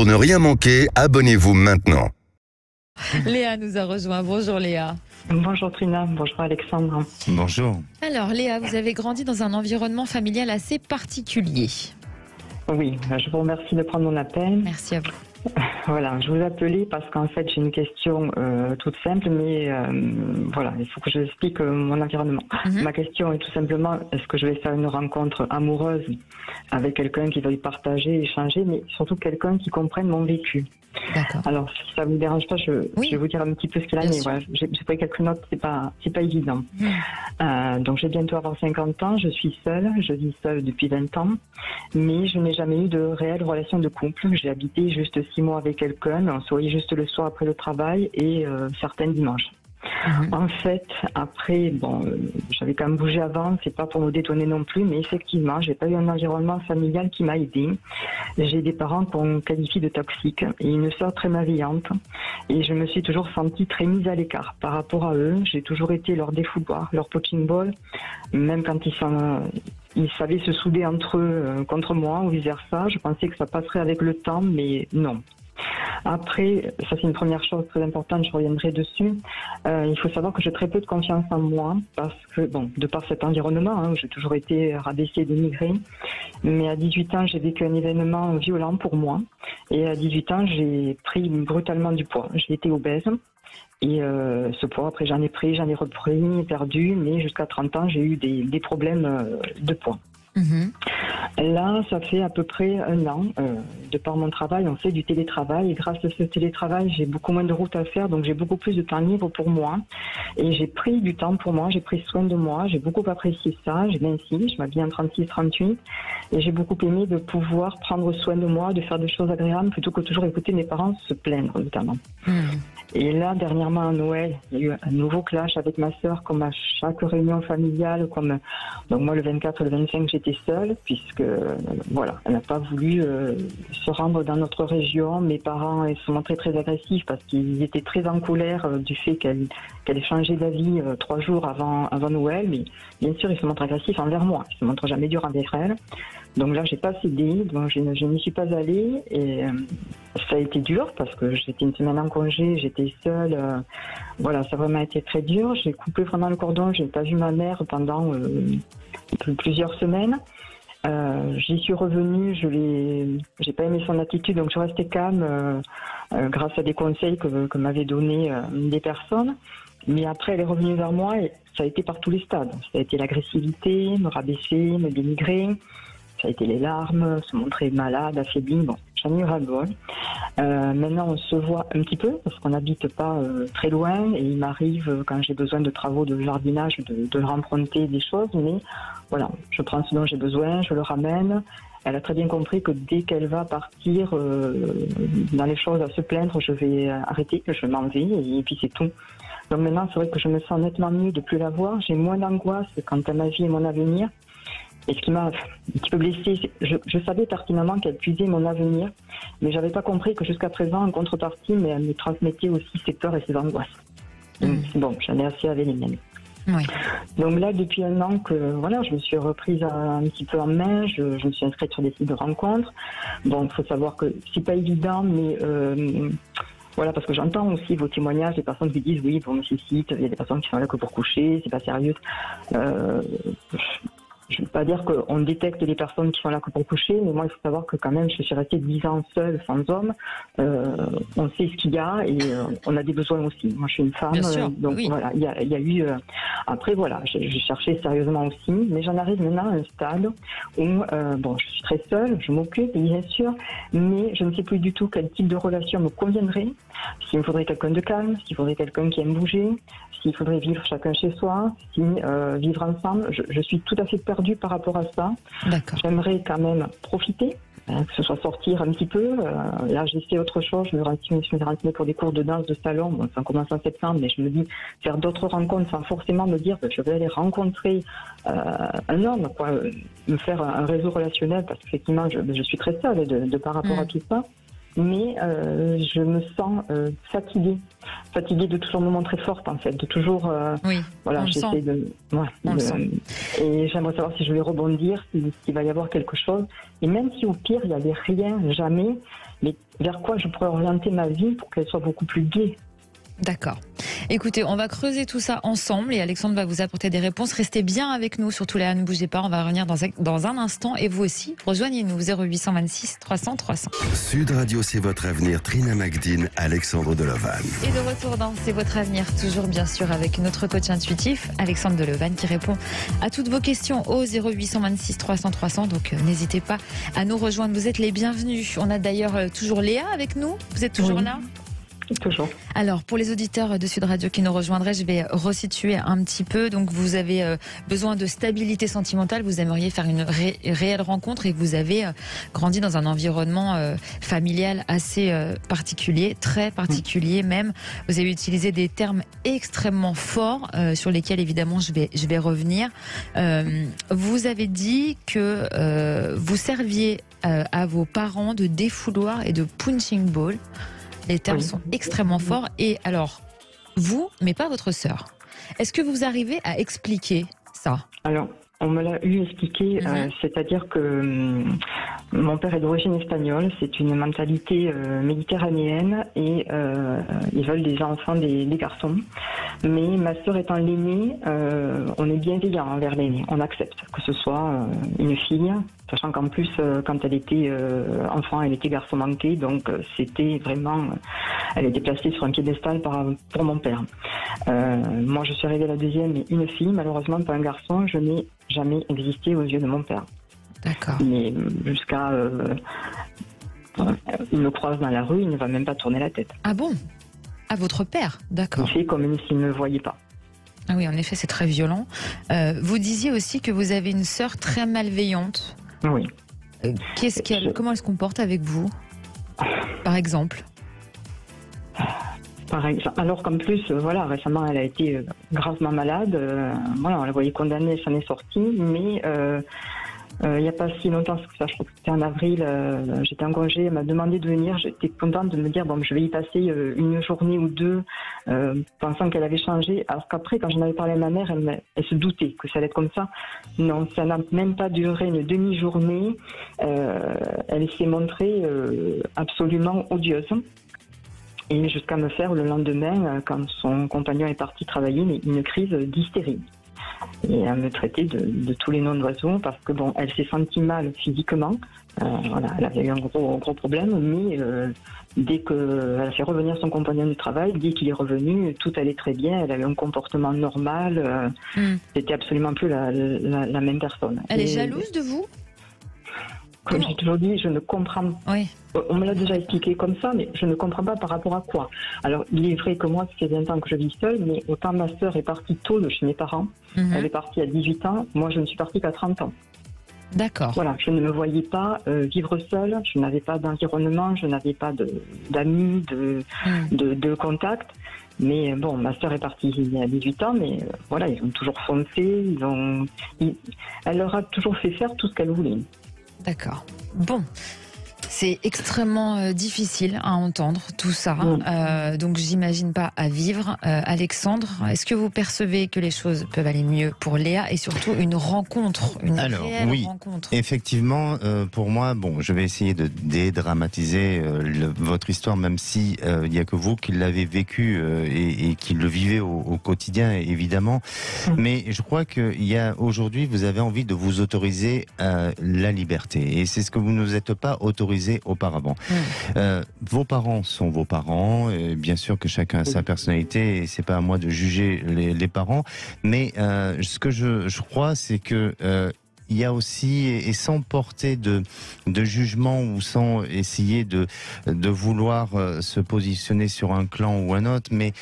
Pour ne rien manquer, abonnez-vous maintenant. Léa nous a rejoint. Bonjour Léa. Bonjour Trina, bonjour Alexandre. Bonjour. Alors Léa, vous avez grandi dans un environnement familial assez particulier. Oui, je vous remercie de prendre mon appel. Merci à vous. Voilà, je vous appelais parce qu'en fait j'ai une question toute simple, mais voilà, il faut que je explique mon environnement. Ma question est tout simplement, est-ce que je vais faire une rencontre amoureuse avec quelqu'un qui va y partager, échanger, mais surtout quelqu'un qui comprenne mon vécu. D'accord. Alors, si ça vous dérange pas, je vais vous dire un petit peu ce qu'il en est. Voilà, j'ai pris quelques notes, c'est pas évident. Donc, je vais bientôt avoir 50 ans, je suis seule, je vis seule depuis 20 ans, mais je n'ai jamais eu de réelle relation de couple. J'ai habité juste 6 mois avec quelqu'un, on se voyait juste le soir après le travail et certains dimanches. En fait, après, j'avais quand même bougé avant, c'est pas pour me détonner non plus, mais effectivement, j'ai pas eu un environnement familial qui m'a aidé. J'ai des parents qu'on qualifie de toxiques et une sœur très malveillante. Et je me suis toujours sentie très mise à l'écart par rapport à eux. J'ai toujours été leur défouloir, leur punching ball, même quand ils savaient se souder entre eux contre moi ou vice versa. Je pensais que ça passerait avec le temps, mais non. Après, ça c'est une première chose très importante, je reviendrai dessus. Il faut savoir que j'ai très peu de confiance en moi parce que, de par cet environnement, où j'ai toujours été rabaissée et dénigrée, mais à 18 ans, j'ai vécu un événement violent pour moi et à 18 ans, j'ai pris brutalement du poids. J'ai été obèse. Et ce poids, après j'en ai repris, perdu, mais jusqu'à 30 ans, j'ai eu des problèmes de poids. Là, ça fait à peu près 1 an. De par mon travail, on fait du télétravail. Et grâce à ce télétravail, j'ai beaucoup moins de routes à faire. Donc, j'ai beaucoup plus de temps libre pour moi. Et j'ai pris du temps pour moi. J'ai pris soin de moi. J'ai beaucoup apprécié ça. J'ai minci. Je m'habille en 36-38. Et j'ai beaucoup aimé de pouvoir prendre soin de moi, de faire des choses agréables, plutôt que toujours écouter mes parents se plaindre, notamment. Et là, dernièrement, à Noël, il y a eu un nouveau clash avec ma sœur, comme à chaque réunion familiale. Donc moi, le 24 et le 25, j'étais seule, puisque, elle n'a pas voulu se rendre dans notre région. Mes parents se montraient très agressifs parce qu'ils étaient très en colère du fait qu'elle ait changé d'avis 3 jours avant Noël. Mais bien sûr, ils se montrent agressifs envers moi. Ils se montrent jamais durs envers elle. Donc là, j'ai pas cédé, donc je n'y suis pas allée et ça a été dur parce que j'étais une semaine en congé, j'étais seule. Ça a vraiment été très dur. J'ai coupé vraiment le cordon, j'ai pas vu ma mère pendant plusieurs semaines. J'y suis revenue, j'ai pas aimé son attitude, donc je restais calme grâce à des conseils que m'avaient donné des personnes. Mais après, elle est revenue vers moi et ça a été par tous les stades. Ça a été l'agressivité, me rabaisser, me dénigrer. Ça a été les larmes, se montrer malade, affaiblie. J'en ai eu ras-le-bol. Maintenant, on se voit un petit peu parce qu'on n'habite pas très loin et il m'arrive, quand j'ai besoin de travaux de jardinage, de leur emprunter des choses. Mais voilà, je prends ce dont j'ai besoin, je le ramène. Elle a très bien compris que dès qu'elle va partir dans les choses à se plaindre, je vais arrêter, que je m'en vais et puis c'est tout. Donc maintenant, c'est vrai que je me sens nettement mieux de plus la voir. J'ai moins d'angoisse quant à ma vie et mon avenir. Et ce qui m'a un petit peu blessée, je savais pertinemment qu'elle puisait mon avenir, mais j'avais pas compris que jusqu'à présent, en contrepartie, mais elle me transmettait aussi ses peurs et ses angoisses. J'en ai assez avec les miennes. Oui. Donc là, depuis 1 an que je me suis reprise un petit peu en main, je me suis inscrite sur des sites de rencontres. Il faut savoir que c'est pas évident, mais parce que j'entends aussi vos témoignages des personnes qui disent oui, pour mes sites, il y a des personnes qui sont là que pour coucher, c'est pas sérieux. Je ne veux pas dire qu'on détecte les personnes qui sont là que pour coucher, mais moi, il faut savoir que quand même, je suis restée 10 ans seule, sans homme. On sait ce qu'il y a et on a des besoins aussi. Moi, je suis une femme, donc oui. Il y a eu... Après, j'ai cherché sérieusement aussi, mais j'en arrive maintenant à un stade où, je suis très seule, je m'occupe, bien sûr, mais je ne sais plus du tout quel type de relation me conviendrait. S'il me faudrait quelqu'un de calme, s'il faudrait quelqu'un qui aime bouger, s'il faudrait vivre chacun chez soi, vivre ensemble, je suis tout à fait perdue par rapport à ça. J'aimerais quand même profiter, que ce soit sortir un petit peu. Là, j'ai fait autre chose, je me suis renseignée pour des cours de danse de salon, ça commence en septembre, mais je me dis faire d'autres rencontres sans forcément me dire que je vais aller rencontrer un homme, me faire un réseau relationnel, parce qu'effectivement, je suis très seule de par rapport à tout ça. Mais je me sens fatiguée de toujours me montrer forte en fait, de toujours j'essaie de et j'aimerais savoir si je vais rebondir, s'il va y avoir quelque chose, et même si au pire il n'y avait rien, jamais, mais vers quoi je pourrais orienter ma vie pour qu'elle soit beaucoup plus gaie. D'accord. Écoutez, on va creuser tout ça ensemble et Alexandre va vous apporter des réponses. Restez bien avec nous, surtout Léa, ne bougez pas, on va revenir dans un instant. Et vous aussi, rejoignez-nous 0826 300 300. Sud Radio, c'est votre avenir. Trina Magdine, Alexandre Delevanne. Et de retour dans C'est votre avenir, toujours bien sûr avec notre coach intuitif, Alexandre Delevanne, qui répond à toutes vos questions au 0826 300 300. Donc n'hésitez pas à nous rejoindre, vous êtes les bienvenus. On a d'ailleurs toujours Léa avec nous, vous êtes toujours là ? Toujours. Alors, pour les auditeurs de Sud Radio qui nous rejoindraient, je vais resituer un petit peu. Donc, vous avez besoin de stabilité sentimentale, vous aimeriez faire une réelle rencontre et vous avez grandi dans un environnement familial assez particulier, très particulier même. Vous avez utilisé des termes extrêmement forts sur lesquels, évidemment, je vais revenir. Vous avez dit que vous serviez à vos parents de défouloir et de punching ball. Les termes sont extrêmement forts. Et alors, vous, mais pas votre sœur, est-ce que vous arrivez à expliquer ça ? Alors, on me l'a expliqué, c'est-à-dire que mon père est d'origine espagnole, c'est une mentalité méditerranéenne et ils veulent des enfants, des garçons. Mais ma sœur étant l'aînée, on est bienveillant envers l'aînée, on accepte que ce soit une fille, sachant qu'en plus, quand elle était enfant, elle était garçon manqué, donc c'était vraiment, elle était placée sur un piédestal pour mon père. Moi, je suis arrivée la deuxième, mais une fille, malheureusement pas un garçon, je n'ai jamais existé aux yeux de mon père. D'accord. Mais jusqu'à... il me croise dans la rue, il ne va même pas tourner la tête. Ah bon ? À votre père, d'accord. Il fait comme s'il ne me voyait pas. Ah oui, en effet, c'est très violent. Vous disiez aussi que vous avez une sœur très malveillante. Oui. Comment elle se comporte avec vous, par exemple ? Pareil. Alors qu'en plus, voilà, récemment, elle a été gravement malade. Voilà, on la voyait condamnée, elle s'en est sortie, mais il n'y a pas si longtemps que ça, je crois que c'était en avril, j'étais en congé, elle m'a demandé de venir, j'étais contente de me dire, bon, je vais y passer une journée ou deux, pensant qu'elle avait changé, alors qu'après, quand j'en avais parlé à ma mère, elle se doutait que ça allait être comme ça. Non, ça n'a même pas duré une demi-journée, elle s'est montrée absolument odieuse. Et jusqu'à me faire le lendemain, quand son compagnon est parti travailler, une crise d'hystérie. Et à me traiter de tous les noms d'oiseaux parce que bon, elle s'est sentie mal physiquement. Voilà, elle avait eu un gros problème, mais dès qu'elle a fait revenir son compagnon du travail, dès qu'il est revenu, tout allait très bien. Elle avait un comportement normal. C'était absolument plus la même personne. Elle est jalouse de vous ? Comme j'ai toujours dit, je ne comprends pas. Oui. On me l'a déjà expliqué comme ça, mais je ne comprends pas par rapport à quoi. Alors, il est vrai que moi, ça fait 20 ans que je vis seule, mais autant ma sœur est partie tôt de chez mes parents. Elle est partie à 18 ans. Moi, je ne suis partie qu'à 30 ans. D'accord. Voilà, je ne me voyais pas vivre seule. Je n'avais pas d'environnement, je n'avais pas d'amis, de contacts. Mais bon, ma sœur est partie il y a 18 ans, mais voilà, ils ont toujours foncé. Elle leur a toujours fait faire tout ce qu'elle voulait. D'accord. Bon. C'est extrêmement difficile à entendre tout ça, donc j'imagine pas à vivre. Alexandre, est-ce que vous percevez que les choses peuvent aller mieux pour Léa et surtout une rencontre, réelle rencontre ? Effectivement, pour moi, bon, je vais essayer de dédramatiser votre histoire, même si il y a que vous qui l'avez vécu et qui le vivez au quotidien, évidemment. Mais je crois qu'il y a aujourd'hui, vous avez envie de vous autoriser la liberté, et c'est ce que vous ne vous êtes pas autorisé auparavant. Vos parents sont vos parents, bien sûr que chacun a sa personnalité et c'est pas à moi de juger les parents, mais ce que je crois, c'est que il y a aussi, et sans porter de jugement ou sans essayer de vouloir se positionner sur un clan ou un autre, mais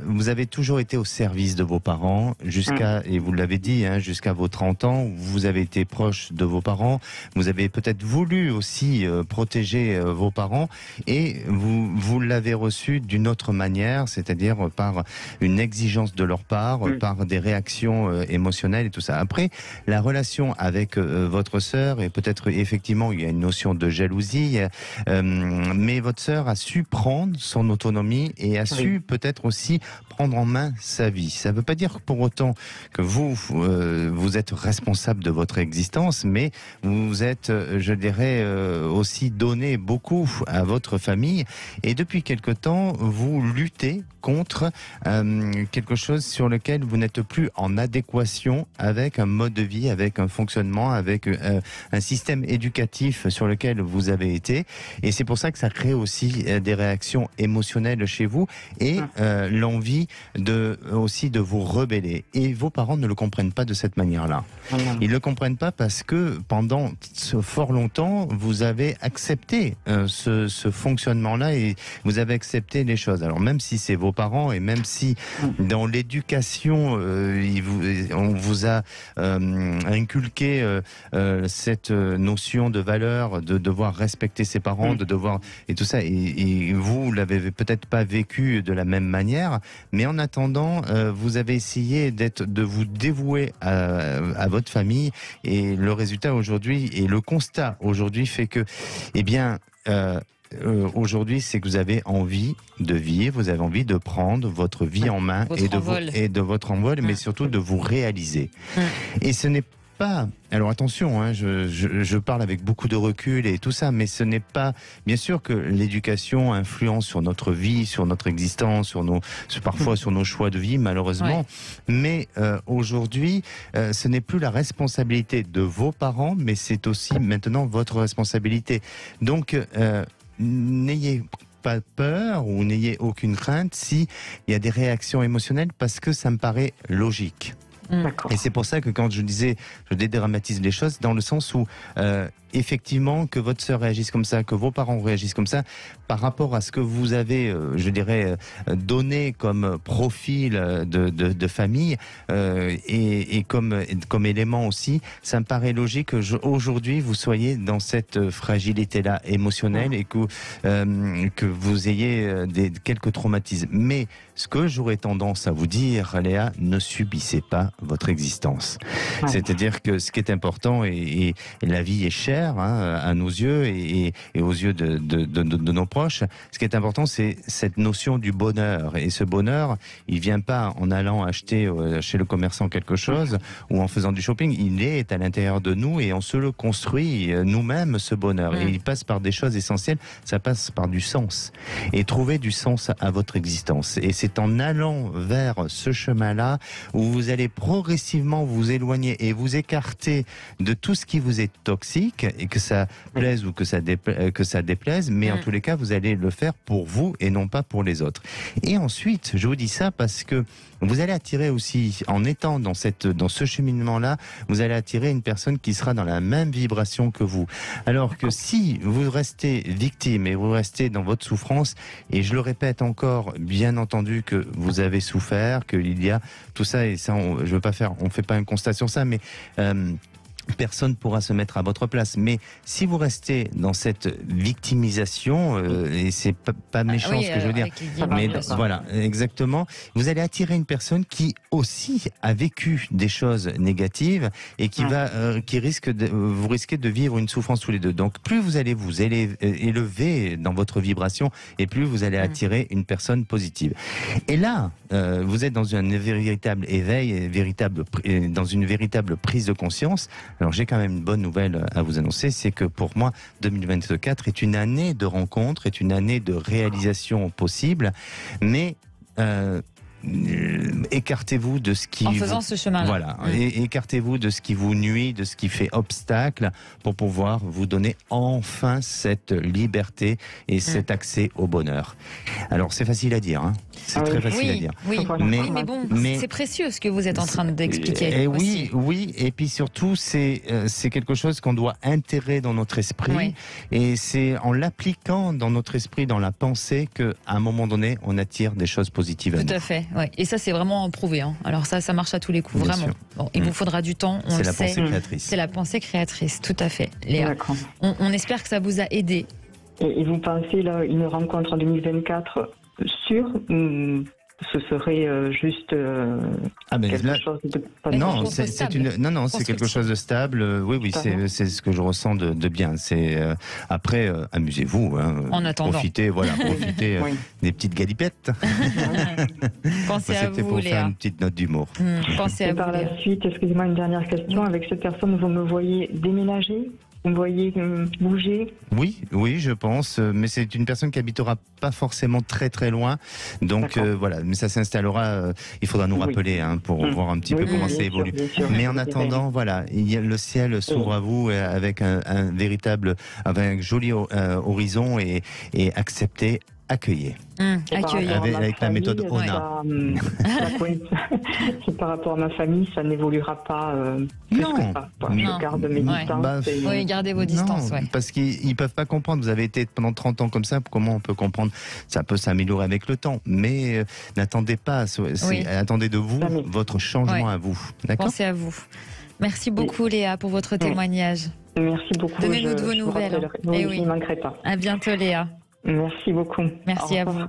vous avez toujours été au service de vos parents jusqu'à, et vous l'avez dit, jusqu'à vos 30 ans, où vous avez été proche de vos parents, vous avez peut-être voulu aussi protéger vos parents, et vous l'avez reçu d'une autre manière, c'est-à-dire par une exigence de leur part, par des réactions émotionnelles et tout ça. Après, la relation avec votre sœur, et peut-être effectivement il y a une notion de jalousie, mais votre sœur a su prendre son autonomie et a su peut-être aussi prendre en main sa vie. Ça ne veut pas dire pour autant que vous êtes responsable de votre existence, mais vous êtes, je dirais, aussi donné beaucoup à votre famille, et depuis quelque temps, vous luttez contre quelque chose sur lequel vous n'êtes plus en adéquation avec un mode de vie, avec un fonctionnement, avec un système éducatif sur lequel vous avez été, et c'est pour ça que ça crée aussi des réactions émotionnelles chez vous, et l'envie aussi de vous rebeller. Et vos parents ne le comprennent pas de cette manière-là. Ils ne le comprennent pas parce que pendant fort longtemps, vous avez accepté ce fonctionnement-là, et vous avez accepté les choses. Alors même si c'est vos parents, et même si dans l'éducation, on vous a inculqué cette notion de valeur, de devoir respecter ses parents, de devoir, et tout ça, et vous l'avez peut-être pas vécu de la même manière, mais en attendant, vous avez essayé de vous dévouer à votre famille, et le résultat aujourd'hui, et le constat aujourd'hui fait que, eh bien, aujourd'hui, c'est que vous avez envie de vivre, vous avez envie de prendre votre vie en main, et de votre envol, mais surtout de vous réaliser. Et ce n'est pas... Alors attention, hein, je parle avec beaucoup de recul et tout ça, mais ce n'est pas... Bien sûr que l'éducation influence sur notre vie, sur notre existence, parfois sur nos choix de vie, malheureusement. Mais aujourd'hui, ce n'est plus la responsabilité de vos parents, mais c'est aussi maintenant votre responsabilité. Donc, n'ayez pas peur ou n'ayez aucune crainte s'il y a des réactions émotionnelles, parce que ça me paraît logique. Et c'est pour ça que quand je disais, je dédramatise les choses, dans le sens où effectivement que votre sœur réagisse comme ça, que vos parents réagissent comme ça, par rapport à ce que vous avez, je dirais, donné comme profil de famille, et comme élément aussi, ça me paraît logique que aujourd'hui vous soyez dans cette fragilité-là émotionnelle, et que vous ayez quelques traumatismes. Mais ce que j'aurais tendance à vous dire, Léa, ne subissez pas votre existence. C'est-à-dire que ce qui est important, et la vie est chère, à nos yeux et aux yeux de nos proches, ce qui est important, c'est cette notion du bonheur. Et ce bonheur, il vient pas en allant acheter chez le commerçant quelque chose ou en faisant du shopping. Il est à l'intérieur de nous, et on se le construit nous-mêmes, ce bonheur. Et il passe par des choses essentielles. Ça passe par du sens. Et trouver du sens à votre existence. Et c'est en allant vers ce chemin-là où vous allez progressivement vous éloigner et vous écarter de tout ce qui vous est toxique, et que ça plaise ou que ça déplaise, mais en tous les cas, vous allez le faire pour vous et non pas pour les autres. Et ensuite, je vous dis ça parce que vous allez attirer aussi, en étant dans ce cheminement-là, vous allez attirer une personne qui sera dans la même vibration que vous. Alors que si vous restez victime et vous restez dans votre souffrance, et je le répète encore, bien entendu que vous avez souffert, qu'il y a tout ça, et ça, on fait pas un constat sur ça, mais personne pourra se mettre à votre place. Mais si vous restez dans cette victimisation, et c'est pas méchant ce que je veux dire, mais voilà, exactement, vous allez attirer une personne qui aussi a vécu des choses négatives, et vous risquez de vivre une souffrance tous les deux. Donc plus vous allez vous élever dans votre vibration, et plus vous allez attirer une personne positive. Et là, vous êtes dans un véritable éveil, dans une véritable prise de conscience. Alors j'ai quand même une bonne nouvelle à vous annoncer, c'est que pour moi, 2024 est une année de rencontres, est une année de réalisation possible, mais écartez-vous de ce qui... En faisant ce chemin-là. Voilà, écartez-vous de ce qui vous nuit, de ce qui fait obstacle, pour pouvoir vous donner enfin cette liberté et cet accès au bonheur. Alors c'est facile à dire, hein. C'est très facile à dire. Oui, mais bon, c'est précieux ce que vous êtes en train d'expliquer. Et oui, et puis surtout, c'est quelque chose qu'on doit intégrer dans notre esprit, et c'est en l'appliquant dans notre esprit, dans la pensée, qu'à un moment donné, on attire des choses positives à nous. Tout à fait, ouais. Et ça, c'est vraiment prouvé, hein. Alors ça marche à tous les coups, vraiment. Bon, il vous faudra du temps, on le sait. C'est la pensée créatrice. C'est la pensée créatrice, tout à fait. Léa, on espère que ça vous a aidé. Et vous pensez, là, une rencontre en 2024 sûre, ce serait juste quelque chose de pas non, c'est quelque chose de stable. Oui, c'est ce que je ressens de bien. C'est après, amusez-vous. En attendant, profitez des petites galipettes. Pensez à vous, c'était pour Léa. faire une petite note d'humour. Pensez à vous. Par la suite, excusez-moi, une dernière question. Avec cette personne, vous me voyez déménager? Vous me voyez bouger? Oui, je pense. Mais c'est une personne qui habitera pas forcément très très loin. Donc voilà, mais ça s'installera. Il faudra nous rappeler pour voir un petit peu comment ça évolue. Mais en attendant, voilà, le ciel s'ouvre à vous avec un joli horizon et accepter. Accueillir. Avec la méthode ONA. Par rapport à ma famille, ça n'évoluera pas plus que ça. Je garde mes distances. Oui, gardez vos distances. Parce qu'ils ne peuvent pas comprendre. Vous avez été pendant 30 ans comme ça. Comment on peut comprendre? Ça peut s'améliorer avec le temps. Mais n'attendez pas. Attendez de vous votre changement à vous. D'accord? Pensez à vous. Merci beaucoup, Léa, pour votre témoignage. Merci beaucoup. Donnez-nous de vos nouvelles. Je ne manquerai pas. À bientôt, Léa. Merci beaucoup. Merci à vous.